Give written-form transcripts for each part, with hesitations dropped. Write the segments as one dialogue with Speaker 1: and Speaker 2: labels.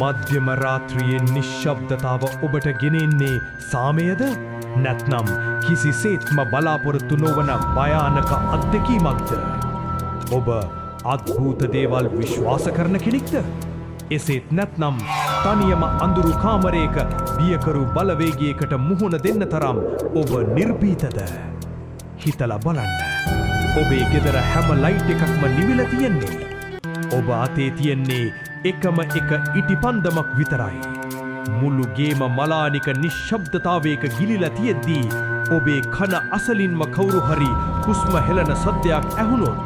Speaker 1: මධ්‍යම රාත්‍රියේ නිශ්ශබ්දතාව ඔබට ගෙනෙන්නේ සාමයද? නැත්නම් කිසිසේත්ම බලාපොරොත්තු නොවන භයානක අත්දැකීමක්ද? ඔබ අද්භූත දේවල් විශ්වාස කරන කෙනෙක්ද? එසේත් නැත්නම් තනියම අඳුරු කාමරයක බියකරු බලවේගයකට මුහුණ දෙන්න තරම් ඔබ නිර්භීතද? හිතලා බලන්න. ඔබේ ගෙදර හැම ලයිට් එකක්ම නිවිලා තියෙන්නේ. ඔබ අතේ තියෙන්නේ එකම එක ඉටිපන්දමක් විතරයි. මුළු ගේම මලානික නිශ්ශබ්දතාවයක ගිලිලා තියෙද්දී ඔබේ කන අසලින්ම කවුරු හරි හුස්ම හෙළන සද්දයක් ඇහුනොත්,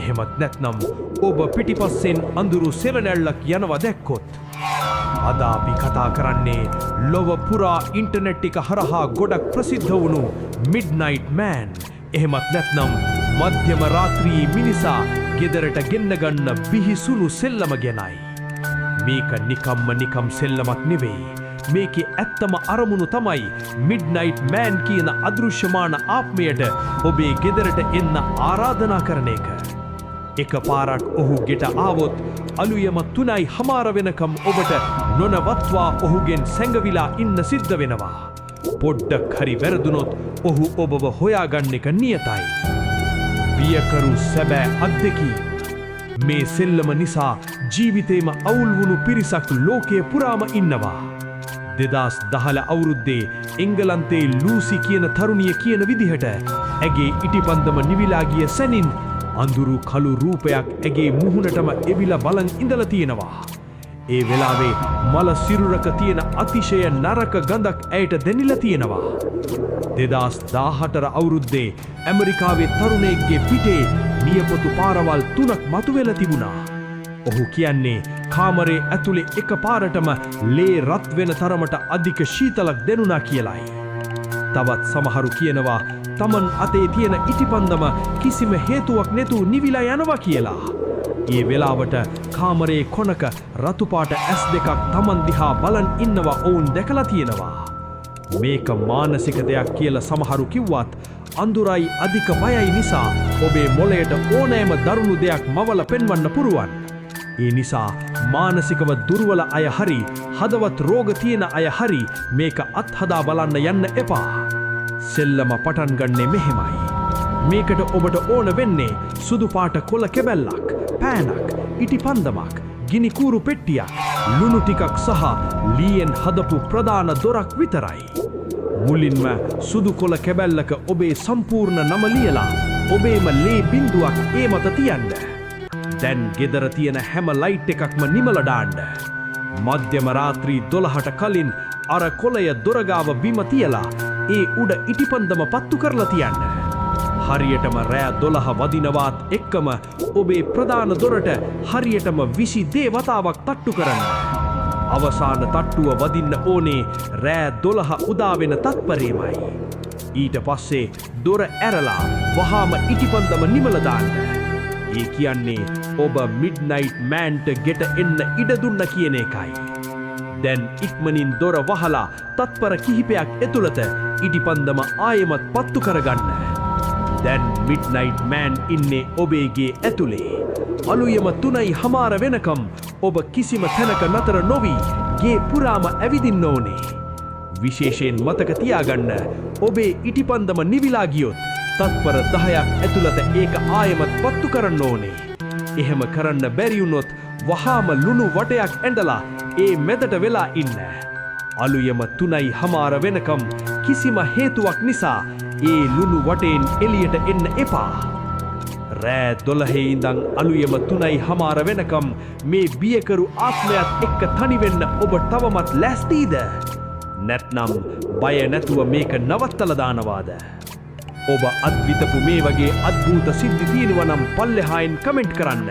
Speaker 1: එහෙමත් නැත්නම් ඔබ පිටිපස්සෙන් අඳුරු සෙවණැල්ලක් යනවා දැක්කොත්, අද අපි කතා කරන්නේ ලොව පුරා ඉන්ටර්නෙට් එක හරහා ගොඩක් ප්‍රසිද්ධ වුණු මිඩ්නයිට් මෑන්, එහෙමත් නැත්නම් මධ්‍යම රාත්‍රියේ මිනිසා ගෙදරට ගෙන්න ගන්න බිහිසුණු සෙල්ලම ගැනයි. මේක නිකම් සෙල්ලමක් නෙවෙයි. මේකේ ඇත්තම අරමුණු තමයි මිඩ්නයිට් මෑන් කියන අදෘශ්‍යමාන ආත්මයට ඔබේ ගෙදරට එන්න ආරාධනා කරන එක. එක පාරක් ඔහු ගෙට ආවොත් අලුයම 3:00 වෙනකම් ඔබට නොනවත්වා ඔහුගෙන් සැඟවිලා ඉන්න සිද්ධ වෙනවා. පොඩ්ඩක් හරි වැරදුනොත් ඔහු ඔබව හොයාගන්න එක නියතයි. බියකරු සැබෑ අත්දැකීම්. මේ සෙල්ලම නිසා ජීවිතේම අවුල් වුණු පිරිසක් ලෝකයේ පුරාම ඉන්නවා. 2010 අවුරුද්දේ එංගලන්තයේ ලූසි කියන තරුණිය කියන විදිහට ඇගේ ඉටිපන්දම නිවිලා ගිය සැනින් අඳුරු කළු රූපයක් ඇගේ මුහුණටම එවිලා බලන් ඉඳලා තියෙනවා. ඒ වෙලාවේ මල සිරුරක තියෙන අතිශය නරක ගඳක් ඇයට දැනිලා තියෙනවා. 2018 අවුරුද්දේ ඇමරිකාවේ තරුණයෙක්ගේ පිටේ නියපොතු පාරවල් 3ක් මතුවෙලා තිබුණා. ඔහු කියන්නේ කාමරේ ඇතුලේ එකපාරටම ලේ රත් වෙන තරමට අධික ශීතලක් දැනුණා කියලයි. තවත් සමහරු කියනවා තමන් අතේ තියෙන ඉටිපන්දම කිසිම හේතුවක් නැතුව නිවිලා යනවා කියලා. ඒ වෙලාවට කාමරේ කොනක රතු පාට ඇස් දෙකක් තමන් දිහා බලන් ඉන්නවා ඔවුන් දැකලා තියෙනවා. මේක මානසික දෙයක් කියලා සමහරු කිව්වත් අඳුරයි අධික බයයි නිසා ඔබේ මොළයට ඕනෑම දරුණු දෙයක් මවල පෙන්වන්න පුරුවන්. ඒ නිසා මානසිකව දුර්වල අය හරි හදවත් රෝග තියෙන අය හරි මේක අත්හදා බලන්න යන්න එපා. සෙල්ලම පටන් ගන්නේ මෙහෙමයි. මේකට ඔබට ඕන වෙන්නේ සුදු පාට කොළ කැබැල්ලක්, පෑනක්, ඉටිපන්දමක්, ගිනි කූරු පෙට්ටියක්, ලුණු ටිකක් සහ ලීයෙන් හදපු ප්‍රධාන දොරක් විතරයි. මුලින්ම සුදු කොළ කැබැල්ලක ඔබේ සම්පූර්ණ නම ලියලා ඔබේම ලේ බිඳුවක් ඒ මත තියන්න. දැන් ගෙදර තියෙන හැම ලයිට් එකක්ම නිමල දාන්න. මධ්‍යම රාත්‍රී 12ට කලින් අර කොළය දොරගාව බිම තියලා ඒ උඩ ඉටිපන්දම පත්තු කරලා තියන්න. හරියටම රෑ 12 වදිනවාත් එක්කම ඔබේ ප්‍රධාන දොරට හරියටම 20 වතාවක් තට්ටු කරන්න. අවසාන තට්ටුව වදින්න ඕනේ රෑ 12 උදා වෙන තත්පරෙමයි. ඊට පස්සේ දොර ඇරලා වහාම ඉටිපන්දම නිමල දාන්න. ඒ කියන්නේ ඔබ මිඩ්නයිට් මෑන්ට ගෙට එන්න ඉඩ දුන්න කියන එකයි. දැන් ඉක්මනින් දොර වහලා තත්පර කිහිපයක් ඇතුළත ඉටිපන්දම ආයෙමත් පත්තු කරගන්න. දැන් මිඩ්නයිට් මෑන් ඉන්නේ ඔබේගේ ඇතුලේ. අලුයම 3:00 වෙනකම් ඔබ කිසිම තැනක නතර නොවී ගේ පුරාම ඇවිදින්න ඕනේ. විශේෂයෙන් මතක තියාගන්න ඔබේ ඉටිපන්දම නිවිලා ගියොත් තත්පර 10ක් ඇතුළත ඒක ආයෙමත් පත්තු කරන්න ඕනේ. එහෙම කරන්න බැරි වුණොත් වහාම ලුණු වටයක් ඇඳලා ඒ මැදට වෙලා ඉන්න. අලුයම 3:00 වෙනකම් කිසිම හේතුවක් නිසා ඒ ලුණු වටෙන් එළියට එන්න එපා. රෑ 12 ඉඳන් අලුයම 3:00 වෙනකම් මේ බියකරු ආත්මයත් එක්ක තනි වෙන්න ඔබ තවමත් ලෑස්තිද? නැත්නම් බය නැතුව මේක නවත්තලා දානවාද? ඔබ අද්විතපු මේ වගේ අද්භූත සිද්ධි තියෙනවා නම් පල්ලෙහායින් කමෙන්ට් කරන්න.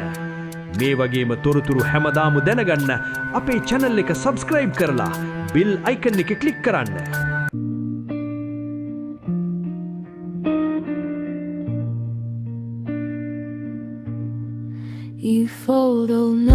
Speaker 1: මේ වගේම තොරතුරු හැමදාම දැනගන්න අපේ channel එක subscribe කරලා bell icon එක click කරන්න.
Speaker 2: You fold all night.